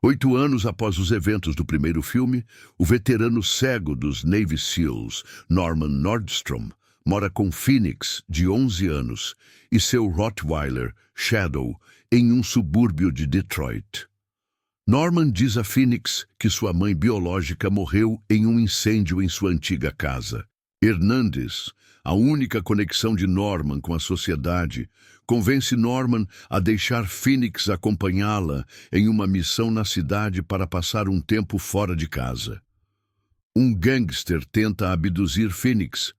8 anos após os eventos do primeiro filme, o veterano cego dos Navy SEALs, Norman Nordstrom, mora com Phoenix, de 11 anos, e seu Rottweiler, Shadow, em um subúrbio de Detroit. Norman diz a Phoenix que sua mãe biológica morreu em um incêndio em sua antiga casa. Hernandez, a única conexão de Norman com a sociedade, convence Norman a deixar Phoenix acompanhá-la em uma missão na cidade para passar um tempo fora de casa. Um gangster tenta abduzir Phoenix,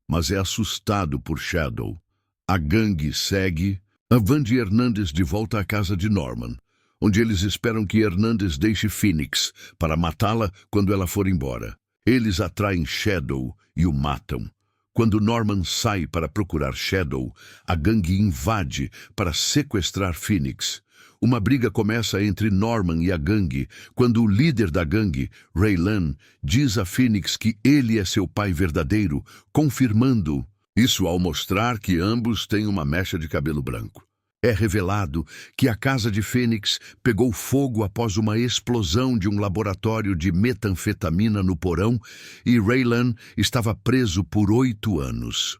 mas é assustado por Shadow. A gangue segue a van de Hernandez de volta à casa de Norman, onde eles esperam que Hernandez deixe Phoenix para matá-la quando ela for embora. Eles atraem Shadow e o matam. Quando Norman sai para procurar Shadow, a gangue invade para sequestrar Phoenix. Uma briga começa entre Norman e a gangue, quando o líder da gangue, Raylan, diz a Phoenix que ele é seu pai verdadeiro, confirmando isso ao mostrar que ambos têm uma mecha de cabelo branco. É revelado que a casa de Phoenix pegou fogo após uma explosão de um laboratório de metanfetamina no porão e Raylan estava preso por 8 anos.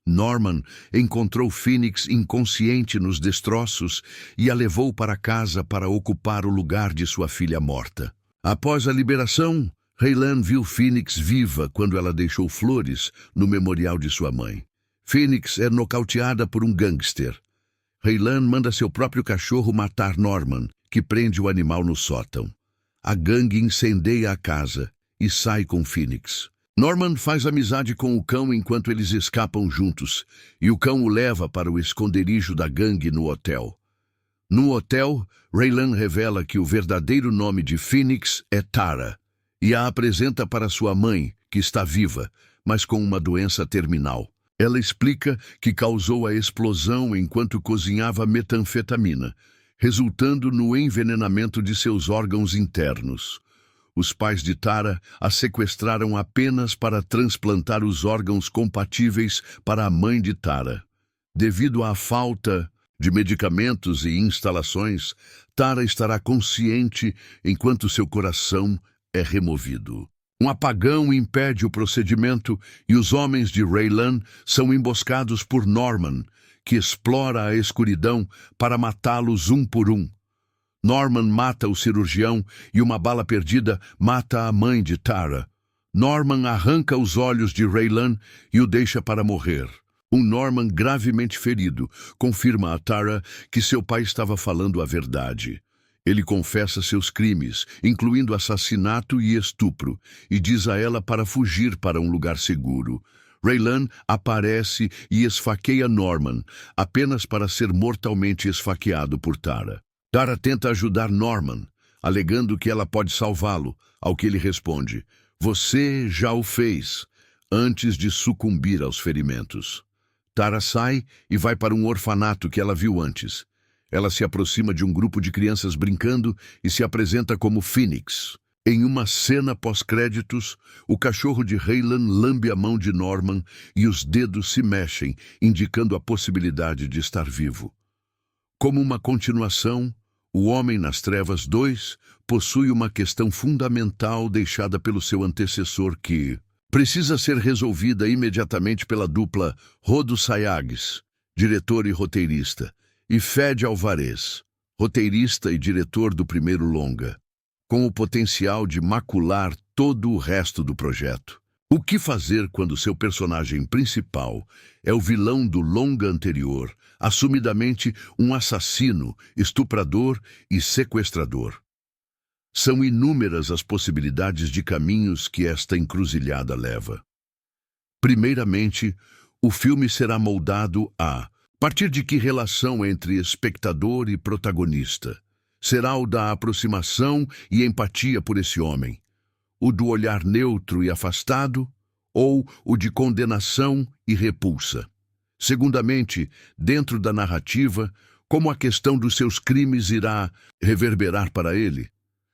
Norman encontrou Phoenix inconsciente nos destroços e a levou para casa para ocupar o lugar de sua filha morta. Após a liberação, Raylan viu Phoenix viva quando ela deixou flores no memorial de sua mãe. Phoenix é nocauteada por um gangster. Raylan manda seu próprio cachorro matar Norman, que prende o animal no sótão. A gangue incendeia a casa e sai com Phoenix. Norman faz amizade com o cão enquanto eles escapam juntos, e o cão o leva para o esconderijo da gangue no hotel. No hotel, Raylan revela que o verdadeiro nome de Phoenix é Tara, e a apresenta para sua mãe, que está viva, mas com uma doença terminal. Ela explica que causou a explosão enquanto cozinhava metanfetamina, resultando no envenenamento de seus órgãos internos. Os pais de Tara a sequestraram apenas para transplantar os órgãos compatíveis para a mãe de Tara. Devido à falta de medicamentos e instalações, Tara estará consciente enquanto seu coração é removido. Um apagão impede o procedimento e os homens de Raylan são emboscados por Norman, que explora a escuridão para matá-los um por um. Norman mata o cirurgião e uma bala perdida mata a mãe de Tara. Norman arranca os olhos de Raylan e o deixa para morrer. Um Norman gravemente ferido confirma a Tara que seu pai estava falando a verdade. Ele confessa seus crimes, incluindo assassinato e estupro, e diz a ela para fugir para um lugar seguro. Raylan aparece e esfaqueia Norman, apenas para ser mortalmente esfaqueado por Tara. Tara tenta ajudar Norman, alegando que ela pode salvá-lo, ao que ele responde: "Você já o fez", antes de sucumbir aos ferimentos. Tara sai e vai para um orfanato que ela viu antes. Ela se aproxima de um grupo de crianças brincando e se apresenta como Phoenix. Em uma cena pós-créditos, o cachorro de Raylan lambe a mão de Norman e os dedos se mexem, indicando a possibilidade de estar vivo. Como uma continuação, O Homem nas Trevas 2 possui uma questão fundamental deixada pelo seu antecessor que precisa ser resolvida imediatamente pela dupla Rodo Sayagues, diretor e roteirista, e Fede Alvarez, roteirista e diretor do primeiro longa, com o potencial de macular todo o resto do projeto. O que fazer quando seu personagem principal é o vilão do longa anterior, assumidamente um assassino, estuprador e sequestrador? São inúmeras as possibilidades de caminhos que esta encruzilhada leva. Primeiramente, o filme será moldado a partir de que relação entre espectador e protagonista? Será o da aproximação e empatia por esse homem? O do olhar neutro e afastado? Ou o de condenação e repulsa? Segundamente, dentro da narrativa, como a questão dos seus crimes irá reverberar para ele?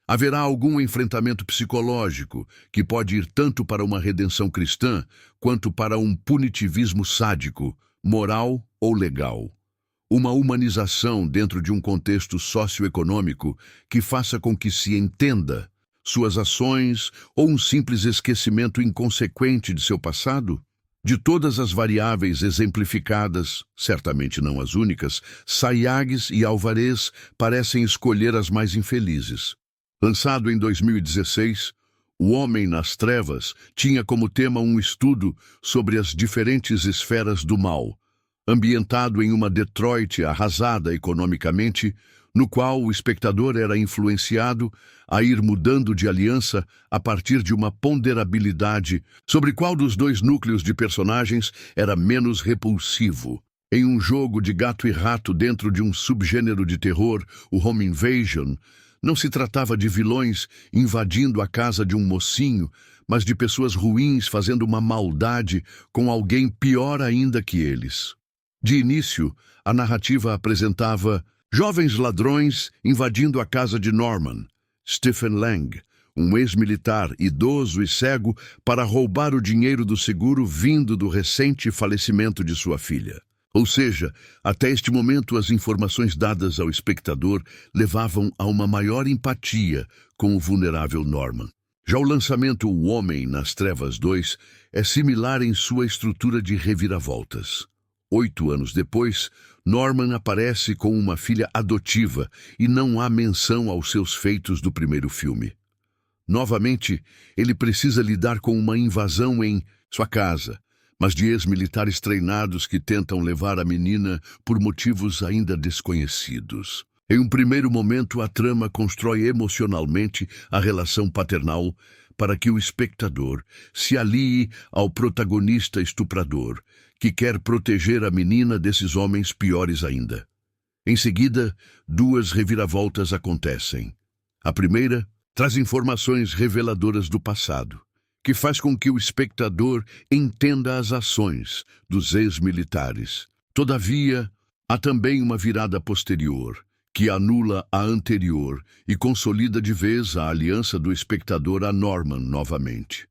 Haverá algum enfrentamento psicológico que pode ir tanto para uma redenção cristã quanto para um punitivismo sádico, moral ou legal? uma humanização dentro de um contexto socioeconômico que faça com que se entenda suas ações ou um simples esquecimento inconsequente de seu passado? De todas as variáveis exemplificadas, certamente não as únicas, Sayagues e Alvarez parecem escolher as mais infelizes. Lançado em 2016, O Homem nas Trevas tinha como tema um estudo sobre as diferentes esferas do mal, ambientado em uma Detroit arrasada economicamente, no qual o espectador era influenciado a ir mudando de aliança a partir de uma ponderabilidade sobre qual dos dois núcleos de personagens era menos repulsivo. Em um jogo de gato e rato dentro de um subgênero de terror, o Home Invasion, não se tratava de vilões invadindo a casa de um mocinho, mas de pessoas ruins fazendo uma maldade com alguém pior ainda que eles. De início, a narrativa apresentava jovens ladrões invadindo a casa de Norman, Stephen Lang, um ex-militar idoso e cego, para roubar o dinheiro do seguro vindo do recente falecimento de sua filha. Ou seja, até este momento as informações dadas ao espectador levavam a uma maior empatia com o vulnerável Norman. Já o lançamento O Homem nas Trevas 2 é similar em sua estrutura de reviravoltas. 8 anos depois, Norman aparece com uma filha adotiva e não há menção aos seus feitos do primeiro filme. Novamente, ele precisa lidar com uma invasão em sua casa, mas de ex-militares treinados que tentam levar a menina por motivos ainda desconhecidos. Em um primeiro momento, a trama constrói emocionalmente a relação paternal para que o espectador se alie ao protagonista estuprador, que quer proteger a menina desses homens piores ainda. Em seguida, 2 reviravoltas acontecem. A primeira traz informações reveladoras do passado, que faz com que o espectador entenda as ações dos ex-militares. Todavia, há também uma virada posterior, que anula a anterior e consolida de vez a aliança do espectador a Norman novamente.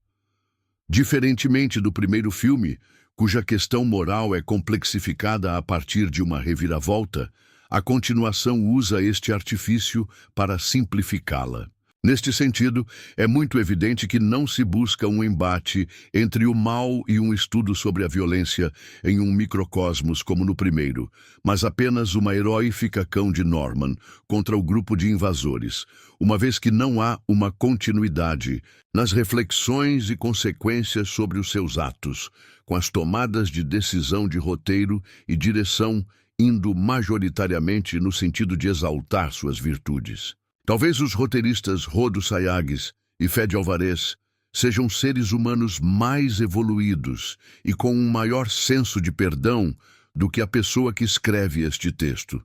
Diferentemente do primeiro filme, cuja questão moral é complexificada a partir de uma reviravolta, a continuação usa este artifício para simplificá-la. Neste sentido, é muito evidente que não se busca um embate entre o mal e um estudo sobre a violência em um microcosmos como no primeiro, mas apenas uma heroífica cão de Norman contra o grupo de invasores, uma vez que não há uma continuidade nas reflexões e consequências sobre os seus atos, com as tomadas de decisão de roteiro e direção indo majoritariamente no sentido de exaltar suas virtudes. Talvez os roteiristas Rodo Sayagues e Fede Alvarez sejam seres humanos mais evoluídos e com um maior senso de perdão do que a pessoa que escreve este texto.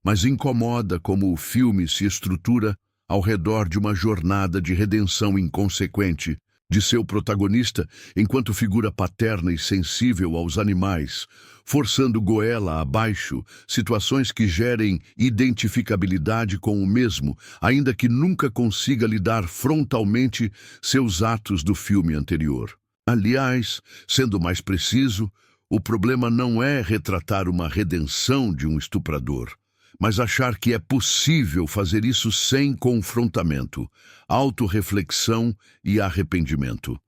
Mas incomoda como o filme se estrutura ao redor de uma jornada de redenção inconsequente de seu protagonista enquanto figura paterna e sensível aos animais, forçando goela abaixo situações que gerem identificabilidade com o mesmo, ainda que nunca consiga lidar frontalmente seus atos do filme anterior. Aliás, sendo mais preciso, o problema não é retratar uma redenção de um estuprador, mas achar que é possível fazer isso sem confrontamento, autorreflexão e arrependimento.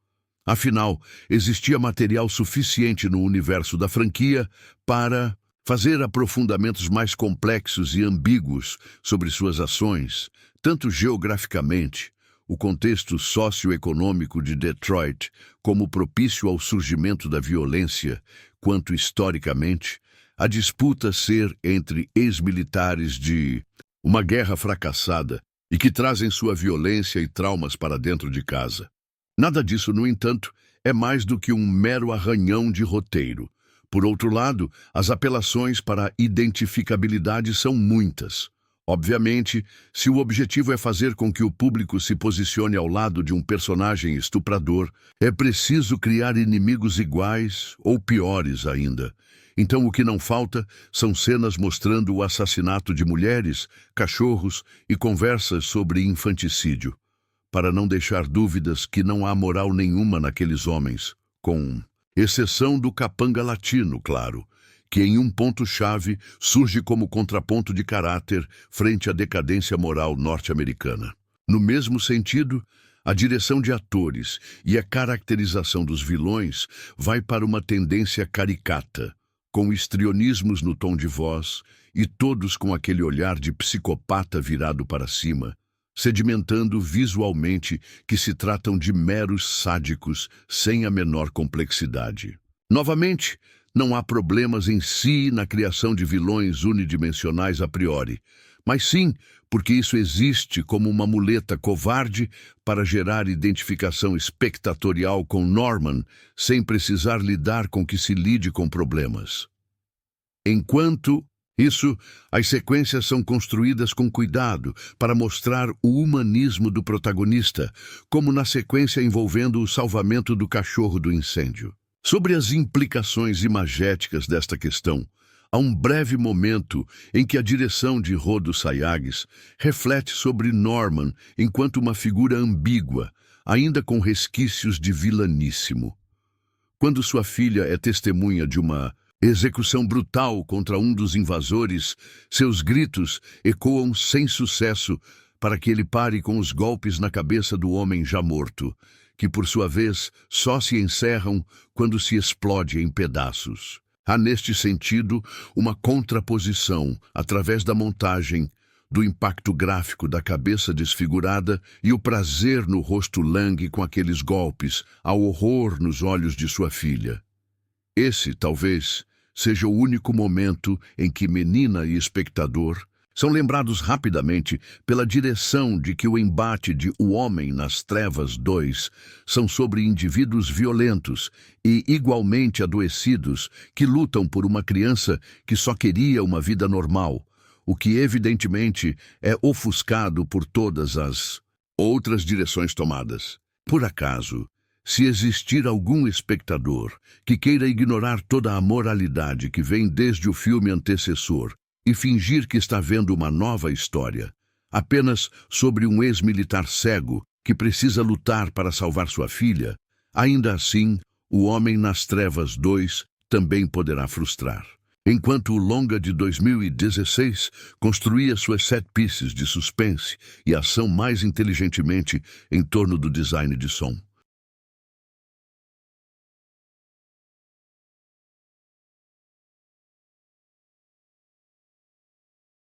Afinal, existia material suficiente no universo da franquia para fazer aprofundamentos mais complexos e ambíguos sobre suas ações, tanto geograficamente, o contexto socioeconômico de Detroit como propício ao surgimento da violência, quanto historicamente, a disputa ser entre ex-militares de uma guerra fracassada e que trazem sua violência e traumas para dentro de casa. Nada disso, no entanto, é mais do que um mero arranhão de roteiro. Por outro lado, as apelações para a identificabilidade são muitas. Obviamente, se o objetivo é fazer com que o público se posicione ao lado de um personagem estuprador, é preciso criar inimigos iguais ou piores ainda. Então o que não falta são cenas mostrando o assassinato de mulheres, cachorros e conversas sobre infanticídio, para não deixar dúvidas que não há moral nenhuma naqueles homens, com exceção do capanga latino, claro, que em um ponto-chave surge como contraponto de caráter frente à decadência moral norte-americana. No mesmo sentido, a direção de atores e a caracterização dos vilões vai para uma tendência caricata, com histrionismos no tom de voz e todos com aquele olhar de psicopata virado para cima, sedimentando visualmente que se tratam de meros sádicos sem a menor complexidade. Novamente, não há problemas em si na criação de vilões unidimensionais a priori, mas sim porque isso existe como uma muleta covarde para gerar identificação espectatorial com Norman, sem precisar lidar com que se lide com problemas. Enquanto isso, as sequências são construídas com cuidado para mostrar o humanismo do protagonista, como na sequência envolvendo o salvamento do cachorro do incêndio. Sobre as implicações imagéticas desta questão, há um breve momento em que a direção de Rodo Sayagues reflete sobre Norman enquanto uma figura ambígua, ainda com resquícios de vilaníssimo. Quando sua filha é testemunha de uma execução brutal contra um dos invasores, seus gritos ecoam sem sucesso para que ele pare com os golpes na cabeça do homem já morto, que por sua vez só se encerram quando se explode em pedaços. Há neste sentido uma contraposição, através da montagem, do impacto gráfico da cabeça desfigurada e o prazer no rosto langue com aqueles golpes, ao horror nos olhos de sua filha. Esse, talvez, seja o único momento em que menina e espectador são lembrados rapidamente pela direção de que o embate de O Homem nas Trevas 2 são sobre indivíduos violentos e igualmente adoecidos que lutam por uma criança que só queria uma vida normal, o que evidentemente é ofuscado por todas as outras direções tomadas. Por acaso, se existir algum espectador que queira ignorar toda a moralidade que vem desde o filme antecessor e fingir que está vendo uma nova história, apenas sobre um ex-militar cego que precisa lutar para salvar sua filha, ainda assim, O Homem nas Trevas 2 também poderá frustrar. Enquanto o longa de 2016 construía suas set pieces de suspense e ação mais inteligentemente em torno do design de som.